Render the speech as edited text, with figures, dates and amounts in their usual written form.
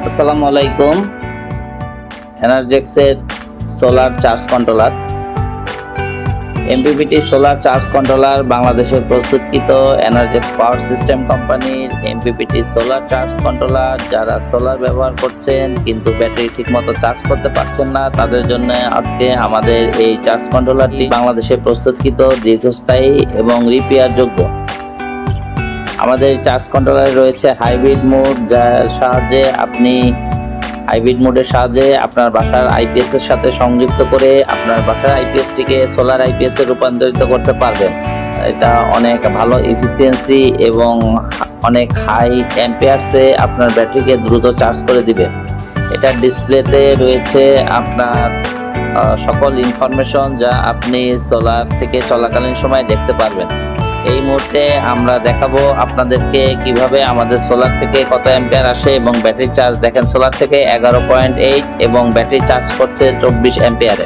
আসসালামু আলাইকুম। এনার্জেক্সের solar charge controller, MPPT solar charge controller বাংলাদেশের প্রস্তুতকৃত এনার্জেক্স পাওয়ার সিস্টেম কোম্পানির এমপিপিটি সোলার চার্জ কন্ট্রোলার। যারা সোলার ব্যবহার করছেন কিন্তু ব্যাটারি ঠিকমতো চার্জ করতে পারছেন না, তাদের জন্য আজকে আমাদের এই চার্জ কন্ট্রোলারটি বাংলাদেশে প্রস্তুতকৃত, দীর্ঘস্থায়ী এবং রিপেয়ার যোগ্য। আমাদের চার্জ কন্ট্রোলারে রয়েছে হাইব্রিড মোড, যার সাহায্যে আপনি হাইব্রিড মোডের সাহায্যে আপনার বাসার আইপিএস এর সাথে সংযুক্ত করে আপনার বাসার আইপিএসটিকে সোলার আইপিএস এ রূপান্তরিত করতে পারবেন। এটা অনেক ভালো এফিসিয়েন্সি এবং অনেক হাই অ্যাম্পিয়ারসে আপনার ব্যাটারিকে দ্রুত চার্জ করে দিবে। এটার ডিসপ্লেতে রয়েছে আপনার সকল ইনফরমেশন যা আপনি সোলার থেকে চলাকালীন সময় দেখতে পারবেন। এই মুহূর্তে আমরা দেখাবো আপনাদেরকে কিভাবে আমাদের সোলার থেকে কত অ্যাম্পিয়ার আসে এবং ব্যাটারি চার্জ। দেখেন, সোলার থেকে 11.8 এবং ব্যাটারি চার্জ করছে 24 অ্যাম্পিয়ারে।